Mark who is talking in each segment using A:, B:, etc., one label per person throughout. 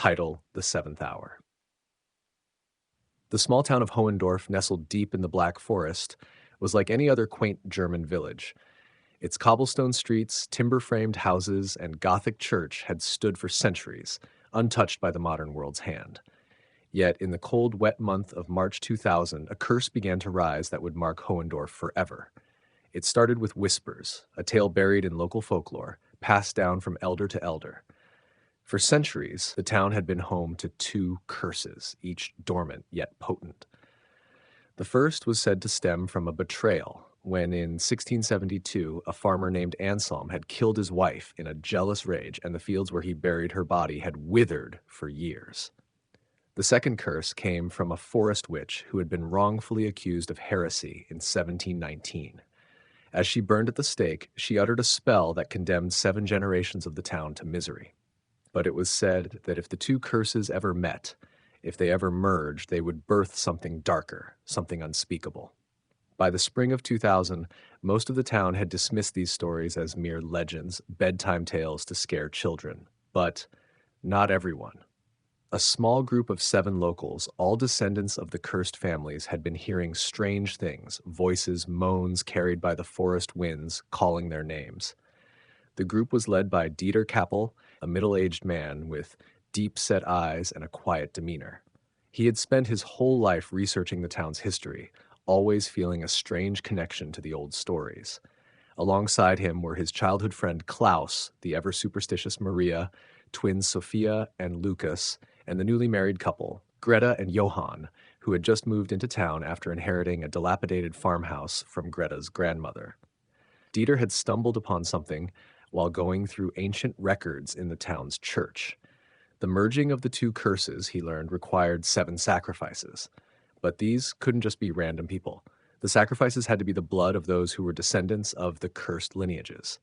A: title The Seventh Hour. The small town of Hohendorf, nestled deep in the Black Forest, was like any other quaint German village. Its cobblestone streets, timber-framed houses, and Gothic church had stood for centuries, untouched by the modern world's hand. Yet, in the cold, wet month of March 2000, a curse began to rise that would mark Hohendorf forever. It started with whispers, a tale buried in local folklore, passed down from elder to elder. For centuries, the town had been home to two curses, each dormant yet potent. The first was said to stem from a betrayal, when in 1672 a farmer named Anselm had killed his wife in a jealous rage, and the fields where he buried her body had withered for years. The second curse came from a forest witch who had been wrongfully accused of heresy in 1719. As she burned at the stake, she uttered a spell that condemned 7 generations of the town to misery. But it was said that if the two curses ever met, if they ever merged, they would birth something darker, something unspeakable. By the spring of 2000, most of the town had dismissed these stories as mere legends, bedtime tales to scare children. But not everyone. A small group of 7 locals, all descendants of the cursed families, had been hearing strange things, voices, moans carried by the forest winds, calling their names. The group was led by Dieter Kappel, a middle-aged man with deep-set eyes and a quiet demeanor. He had spent his whole life researching the town's history, always feeling a strange connection to the old stories. Alongside him were his childhood friend Klaus, the ever-superstitious Maria, twins Sophia and Lucas, and the newly married couple, Greta and Johann, who had just moved into town after inheriting a dilapidated farmhouse from Greta's grandmother. Dieter had stumbled upon something while going through ancient records in the town's church. The merging of the two curses, he learned, required 7 sacrifices. But these couldn't just be random people. The sacrifices had to be the blood of those who were descendants of the cursed lineages.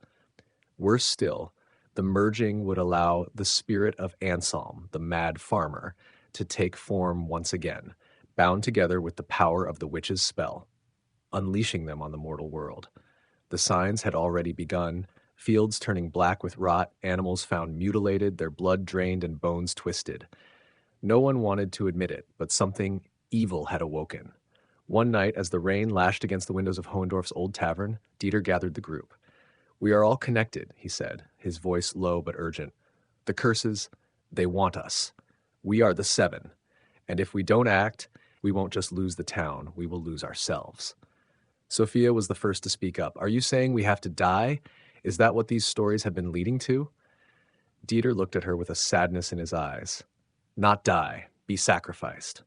A: Worse still, the merging would allow the spirit of Anselm, the mad farmer, to take form once again, bound together with the power of the witch's spell, unleashing them on the mortal world. The signs had already begun, fields turning black with rot, animals found mutilated, their blood drained and bones twisted. No one wanted to admit it, but something evil had awoken. One night, as the rain lashed against the windows of Hohendorf's old tavern, Dieter gathered the group. "We are all connected," he said, his voice low but urgent. "The curses, they want us. We are the 7. And if we don't act, we won't just lose the town, we will lose ourselves." Sophia was the first to speak up. "Are you saying we have to die? Is that what these stories have been leading to?" Dieter looked at her with a sadness in his eyes. "Not die, be sacrificed."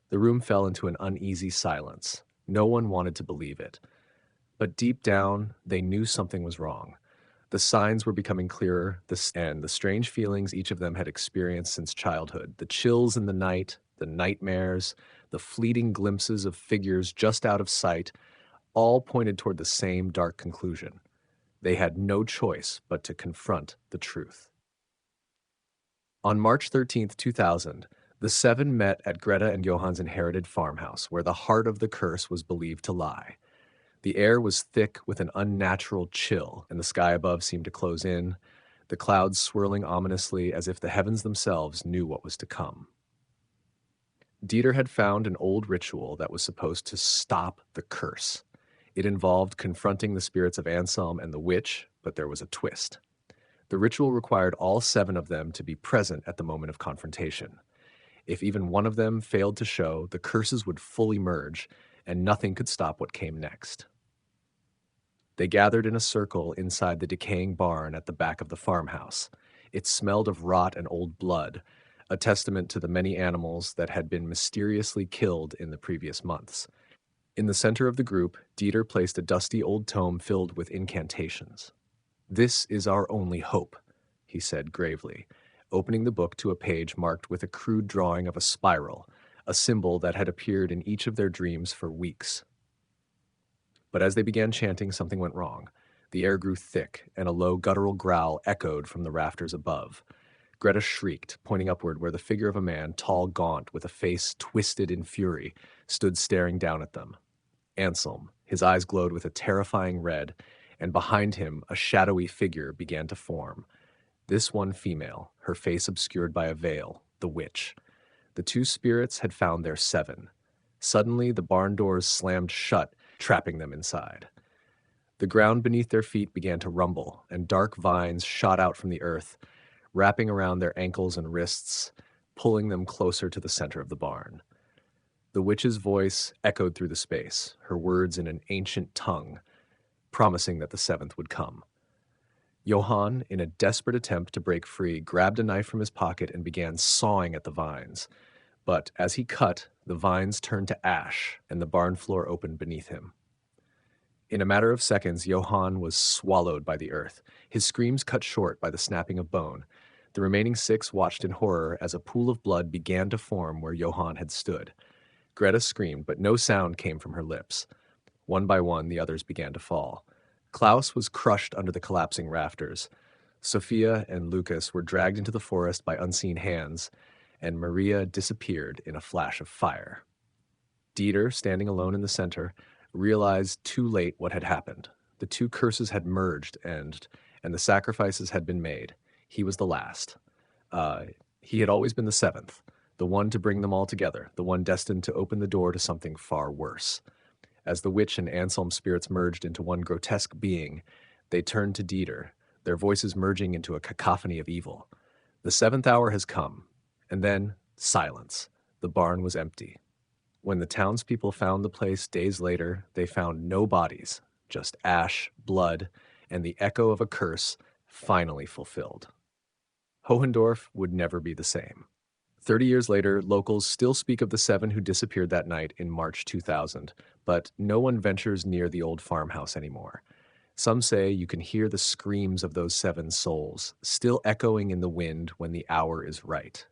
A: The room fell into an uneasy silence. No one wanted to believe it. But deep down, they knew something was wrong. The signs were becoming clearer, and the strange feelings each of them had experienced since childhood, the chills in the night, the nightmares, the fleeting glimpses of figures just out of sight, all pointed toward the same dark conclusion. They had no choice but to confront the truth. On March 13th, 2000, the 7 met at Greta and Johann's inherited farmhouse, where the heart of the curse was believed to lie. The air was thick with an unnatural chill, and the sky above seemed to close in, the clouds swirling ominously as if the heavens themselves knew what was to come. Dieter had found an old ritual that was supposed to stop the curse. It involved confronting the spirits of Anselm and the witch, but there was a twist. The ritual required all 7 of them to be present at the moment of confrontation. If even one of them failed to show, the curses would fully merge, and nothing could stop what came next. They gathered in a circle inside the decaying barn at the back of the farmhouse. It smelled of rot and old blood, a testament to the many animals that had been mysteriously killed in the previous months. In the center of the group, Dieter placed a dusty old tome filled with incantations. "This is our only hope," he said gravely, opening the book to a page marked with a crude drawing of a spiral, a symbol that had appeared in each of their dreams for weeks. But as they began chanting, something went wrong. The air grew thick, and a low guttural growl echoed from the rafters above. Greta shrieked, pointing upward where the figure of a man, tall, gaunt, with a face twisted in fury, stood staring down at them. Anselm, his eyes glowed with a terrifying red, and behind him a shadowy figure began to form. This one female, her face obscured by a veil, the witch. The two spirits had found their seven. Suddenly, the barn doors slammed shut, trapping them inside. The ground beneath their feet began to rumble, and dark vines shot out from the earth, wrapping around their ankles and wrists, pulling them closer to the center of the barn. The witch's voice echoed through the space, her words in an ancient tongue, promising that the seventh would come. Johann, in a desperate attempt to break free, grabbed a knife from his pocket and began sawing at the vines. But as he cut, the vines turned to ash, and the barn floor opened beneath him. In a matter of seconds, Johann was swallowed by the earth, his screams cut short by the snapping of bone. The remaining six watched in horror as a pool of blood began to form where Johann had stood. Greta screamed, but no sound came from her lips. One by one, the others began to fall. Klaus was crushed under the collapsing rafters. Sophia and Lucas were dragged into the forest by unseen hands, and Maria disappeared in a flash of fire. Dieter, standing alone in the center, realized too late what had happened. The two curses had merged, and the sacrifices had been made. He was the last. He had always been the seventh, the one to bring them all together, the one destined to open the door to something far worse. As the witch and Anselm spirits merged into one grotesque being, they turned to Dieter, their voices merging into a cacophony of evil. The seventh hour has come, and then silence. The barn was empty. When the townspeople found the place days later, they found no bodies, just ash, blood, and the echo of a curse finally fulfilled. Hohendorf would never be the same. 30 years later, locals still speak of the seven who disappeared that night in March 2000, but no one ventures near the old farmhouse anymore. Some say you can hear the screams of those seven souls, still echoing in the wind when the hour is right.